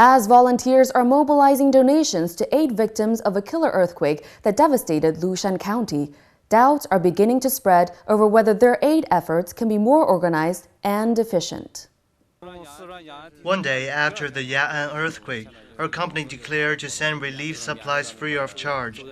as volunteers are mobilizing donations to aid victims of a killer earthquake that devastated Lushan County. Doubts are beginning to spread over whether their aid efforts can be more organized and efficient. One day after the Ya'an earthquake, our company declared to send relief supplies free of charge.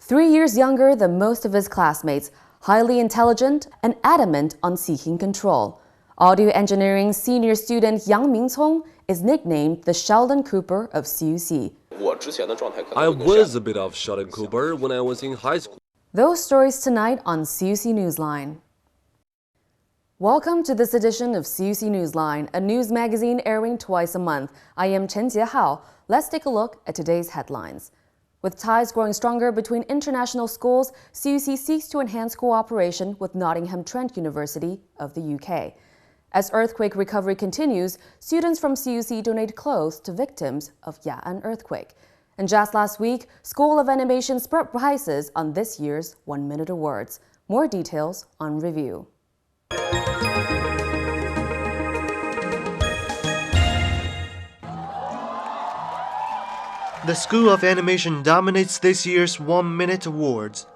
3 years younger than most of his classmates, highly intelligent and adamant on seeking control. Audio engineering senior student Yang Mingcong is nicknamed the Sheldon Cooper of CUC. I was a bit of Sheldon Cooper when I was in high school. Those stories tonight on CUCNewsline. Welcome to this edition of CUCNewsline, a news magazine airing twice a month. I am Chen Jiehao. Let's take a look at today's headlines. With ties growing stronger between international schools, CUC seeks to enhance cooperation with Nottingham Trent University of the UK. As earthquake recovery continues, students from CUC donate clothes to victims of Ya'an earthquake. And just last week, School of Animation spread prizes on this year's 1 Minute Awards. More details on review. The School of Animation dominates this year's 1 Minute Awards.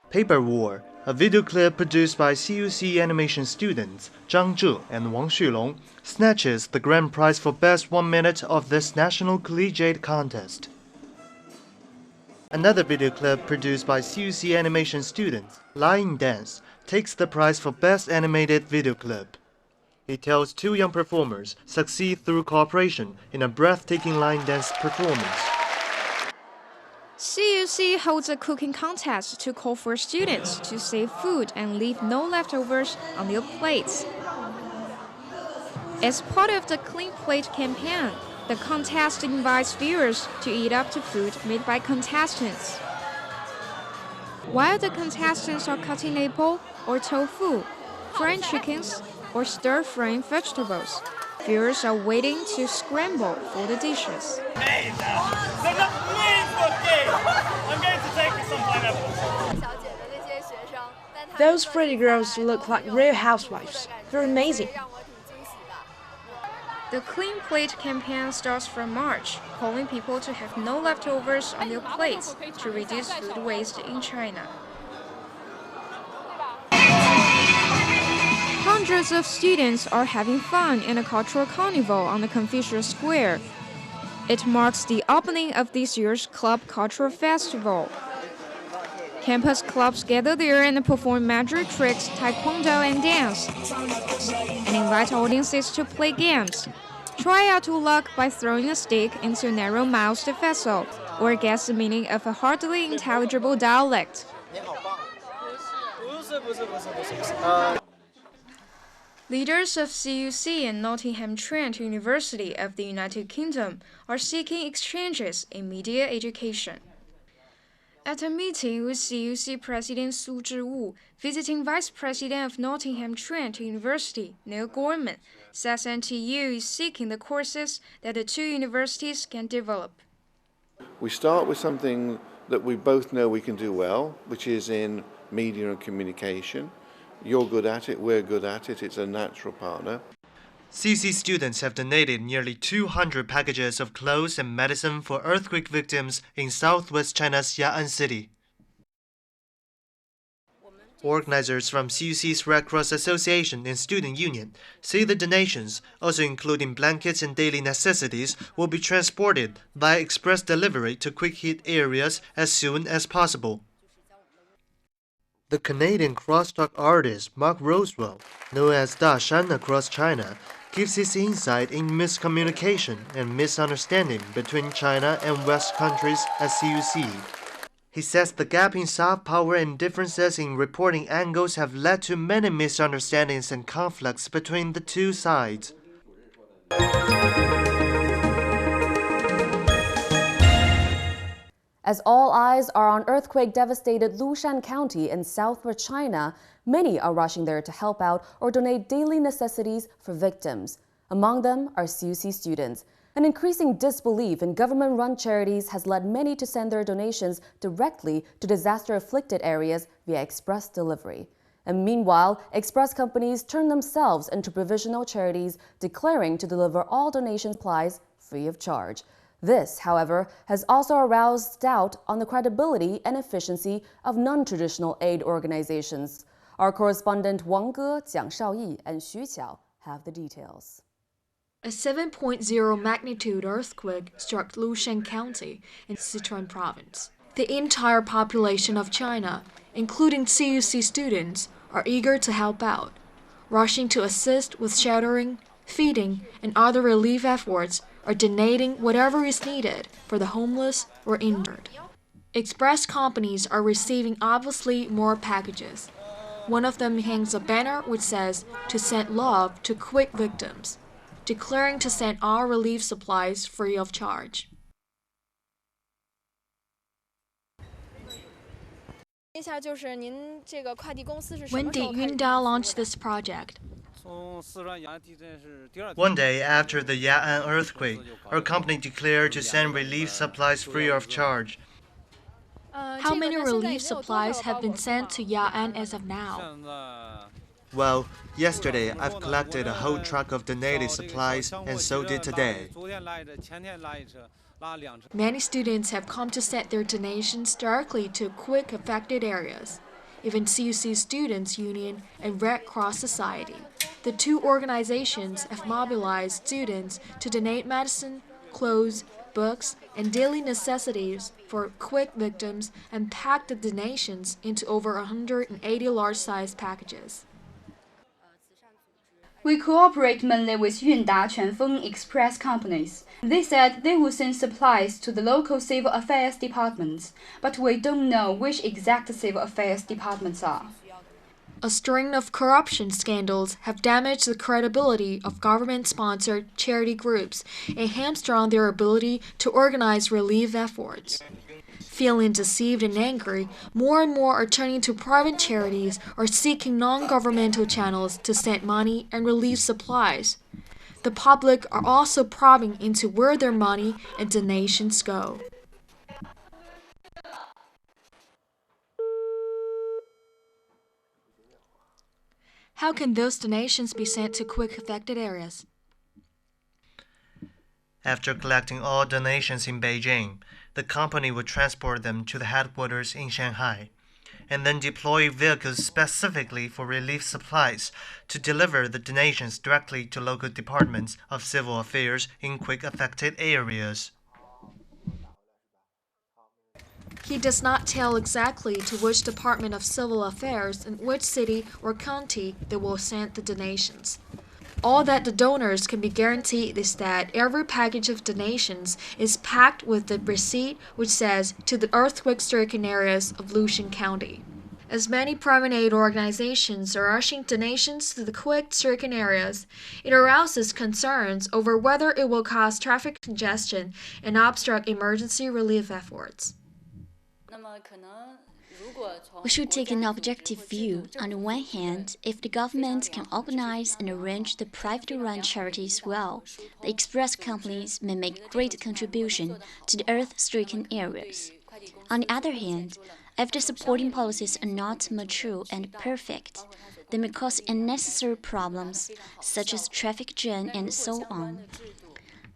Paper War, a video clip produced by CUC animation students Zhang Zhe and Wang Xulong, snatches the grand prize for best 1 minute of this national collegiate contest. Another video clip produced by CUC animation students, Line Dance, takes the prize for best animated video clip. It tells two young performers succeed through cooperation in a breathtaking line dance performance. CUC holds a cooking contest to call for students to save food and leave no leftovers on their plates. As part of the Clean Plate campaign, the contest invites viewers to eat up to food made by contestants. While the contestants are cutting apple or tofu, frying chickens, or stir-frying vegetables, viewers are waiting to scramble for the dishes. Those pretty girls look like real housewives. They're amazing. The Clean Plate campaign starts from March, calling people to have no leftovers on their plates to reduce food waste in China. Hundreds of students are having fun in a cultural carnival on the Confucius Square. It marks the opening of this year's Club Cultural Festival. Campus clubs gather there and perform magic tricks, taekwondo, and dance, and invite audiences to play games. Try out your luck by throwing a stick into a narrow-mouthed vessel, or guess the meaning of a hardly intelligible dialect. Leaders of CUC and Nottingham Trent University of the United Kingdom are seeking exchanges in media education. At a meeting with CUC President Su Zhiwu, visiting Vice President of Nottingham Trent University, Neil Gorman, says NTU is seeking the courses that the two universities can develop. We start with something that we both know we can do well, which is in media and communication. You're good at it, we're good at it, it's a natural partner. CUC students have donated nearly 200 packages of clothes and medicine for earthquake victims in southwest China's Ya'an city. Organizers from CUC's Red Cross Association and Student Union say the donations, also including blankets and daily necessities, will be transported by express delivery to quick-hit areas as soon as possible. The Canadian crosstalk artist Mark Rosewell, known as Da Shan across China, gives his insight in miscommunication and misunderstanding between China and West countries at CUC. He says the gap in soft power and differences in reporting angles have led to many misunderstandings and conflicts between the two sides. As all eyes are on earthquake-devastated Lushan County in southwest China, many are rushing there to help out or donate daily necessities for victims. Among them are CUC students. An increasing disbelief in government-run charities has led many to send their donations directly to disaster-afflicted areas via express delivery. And meanwhile, express companies turn themselves into provisional charities, declaring to deliver all donation supplies free of charge. This, however, has also aroused doubt on the credibility and efficiency of non-traditional aid organizations. Our correspondent Wang, Jiang Shaoyi, and Xu Qiao have the details. A 7.0 magnitude earthquake struck Lushan County in Sichuan province. The entire population of China, including CUC students, are eager to help out, rushing to assist with sheltering, feeding, and other relief efforts, or donating whatever is needed for the homeless or injured. Express companies are receiving obviously more packages. One of them hangs a banner which says, "To send love to Quake victims," declaring to send all relief supplies free of charge. When did Yunda launch this project? One day after the Ya'an earthquake, our company declared to send relief supplies free of charge. How many relief supplies have been sent to Ya'an as of now? Well, yesterday I've collected a whole truck of donated supplies, and so did today. Many students have come to send their donations directly to quake-affected areas, even CUC Students' Union and Red Cross Society. The two organizations have mobilized students to donate medicine, clothes, books, and daily necessities for quake victims and packed the donations into over 180 large-sized packages. We cooperate mainly with Yunda Quanfeng Express companies. They said they will send supplies to the local civil affairs departments, but we don't know which exact civil affairs departments are. A string of corruption scandals have damaged the credibility of government-sponsored charity groups and hamstrung their ability to organize relief efforts. Feeling deceived and angry, more and more are turning to private charities or seeking non-governmental channels to send money and relief supplies. The public are also probing into where their money and donations go. How can those donations be sent to quake-affected areas? After collecting all donations in Beijing, the company would transport them to the headquarters in Shanghai, and then deploy vehicles specifically for relief supplies to deliver the donations directly to local departments of civil affairs in quake-affected areas. He does not tell exactly to which Department of Civil Affairs in which city or county they will send the donations. All that the donors can be guaranteed is that every package of donations is packed with the receipt which says "to the earthquake-stricken areas of Lushan County." As many private aid organizations are rushing donations to the quake-stricken areas, it arouses concerns over whether it will cause traffic congestion and obstruct emergency relief efforts. We should take an objective view. On the one hand, if the government can organize and arrange the privately-run charities well, the express companies may make great contribution to the earth-stricken areas. On the other hand, if the supporting policies are not mature and perfect, they may cause unnecessary problems, such as traffic jam and so on.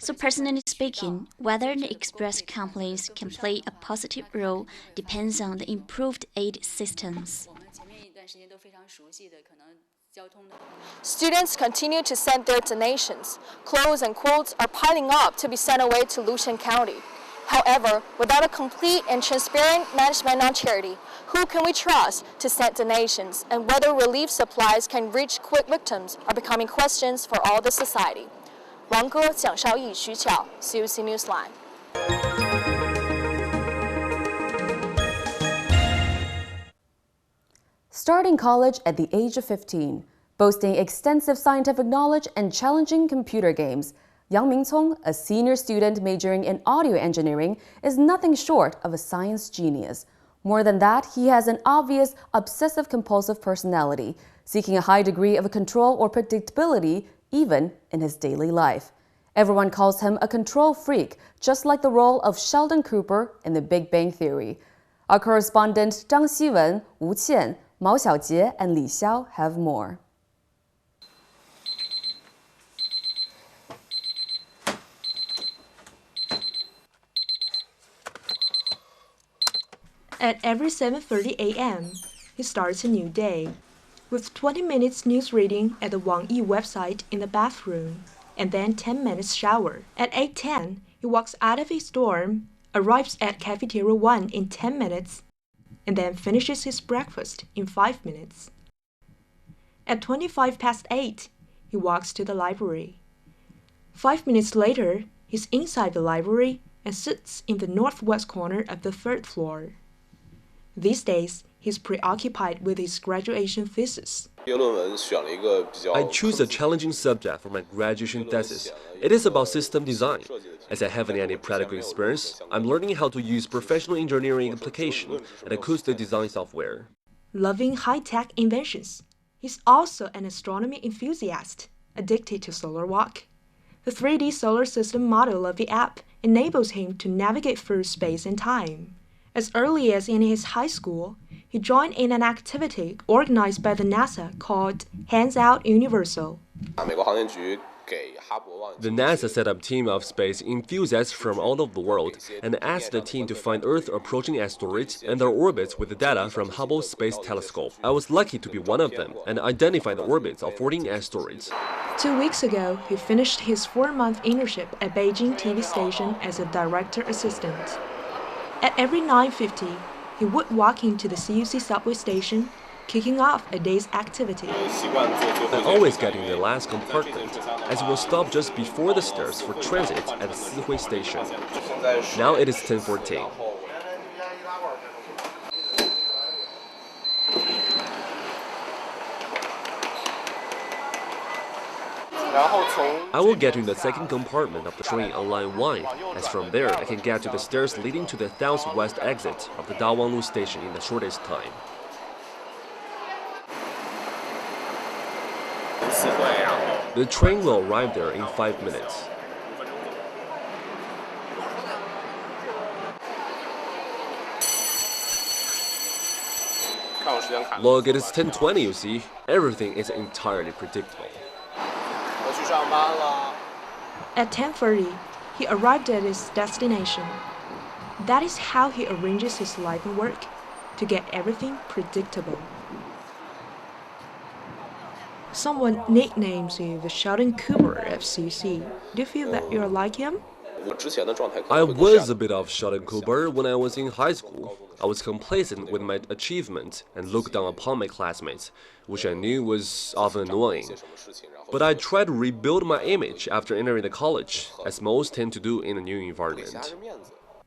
So personally speaking, whether the express companies can play a positive role depends on the improved aid systems. Students continue to send their donations. Clothes and quotes are piling up to be sent away to Lushan County. However, without a complete and transparent management on charity, who can we trust to send donations, and whether relief supplies can reach quake victims are becoming questions for all the society. Wang, Jiang Shaoyi, Xu Qiao, CUCNewsline. Starting college at the age of 15, boasting extensive scientific knowledge and challenging computer games, Yang Mingcong, a senior student majoring in audio engineering, is nothing short of a science genius. More than that, he has an obvious obsessive-compulsive personality, seeking a high degree of control or predictability even in his daily life. Everyone calls him a control freak, just like the role of Sheldon Cooper in The Big Bang Theory. Our correspondent Zhang Xiwen, Wu Qian, Mao Xiaojie and Li Xiao have more. At every 7:30 a.m., he starts a new day, with 20 minutes news reading at the Wang website in the bathroom, and then 10 minutes shower. At 8:10, he walks out of his dorm, arrives at Cafeteria 1 in 10 minutes, and then finishes his breakfast in 5 minutes. At 8:25, he walks to the library. 5 minutes later, he's inside the library and sits in the northwest corner of the 3rd floor. These days, he's preoccupied with his graduation thesis. I choose a challenging subject for my graduation thesis. It is about system design. As I haven't any practical experience, I'm learning how to use professional engineering application and acoustic design software. Loving high-tech inventions, he's also an astronomy enthusiast, addicted to solar walk. The 3D solar system model of the app enables him to navigate through space and time. As early as in his high school, he joined in an activity organized by the NASA called Hands Out Universal. The NASA set up a team of space enthusiasts from all over the world and asked the team to find Earth-approaching asteroids and their orbits with the data from Hubble Space Telescope. I was lucky to be one of them and identify the orbits of 14 asteroids. 2 weeks ago, he finished his 4-month internship at Beijing TV station as a director assistant. At every 9:50, he would walk into the CUC subway station, kicking off a day's activity. I always get in the last compartment, as we'll stop just before the stairs for transit at the Sihui station. Now it is 10:14. I will get in the second compartment of the train on line 1, as from there I can get to the stairs leading to the southwest exit of the Dawanglu station in the shortest time. The train will arrive there in 5 minutes. Look, it is 10:20, you see. Everything is entirely predictable. At 10:30, he arrived at his destination. That is how he arranges his life and work, to get everything predictable. Someone nicknames you the Sheldon Cooper of CUC. Do you feel that you're like him? I was a bit of Sheldon Cooper when I was in high school. I was complacent with my achievements and looked down upon my classmates, which I knew was often annoying. But I tried to rebuild my image after entering the college, as most tend to do in a new environment.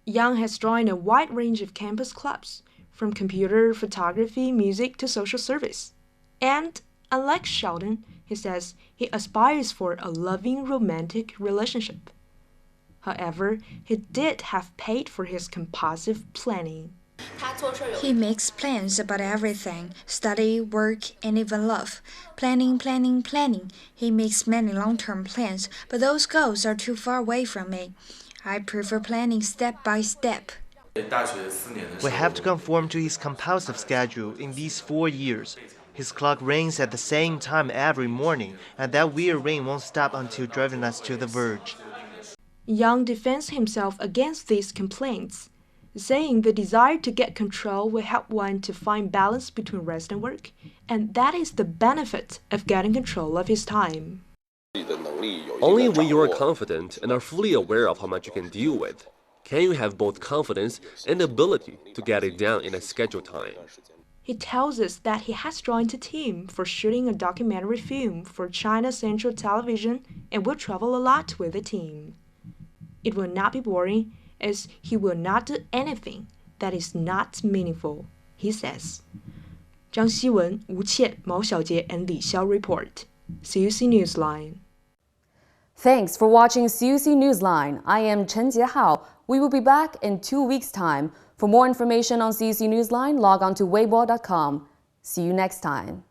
Yang has joined a wide range of campus clubs, from computer, photography, music to social service. And, unlike Sheldon, he says he aspires for a loving romantic relationship. However, he did have paid for his compulsive planning. He makes plans about everything, study, work, and even love. Planning, planning, planning. He makes many long-term plans, but those goals are too far away from me. I prefer planning step by step. We have to conform to his compulsive schedule in these 4 years. His clock rings at the same time every morning, and that weird ring won't stop until driving us to the verge. Yang defends himself against these complaints, saying the desire to get control will help one to find balance between rest and work, and that is the benefit of getting control of his time. Only when you are confident and are fully aware of how much you can deal with, can you have both confidence and ability to get it done in a scheduled time. He tells us that he has joined a team for shooting a documentary film for China Central Television and will travel a lot with the team. It will not be boring, as he will not do anything that is not meaningful, he says. Zhang Xiwen, Wu Qian, Mao Xiaojie, and Li Xiao report. CUC Newsline. Thanks for watching CUC Newsline. I am Chen Jiehao. We will be back in 2 weeks' time. For more information on CUC Newsline, log on to weibo.com. See you next time.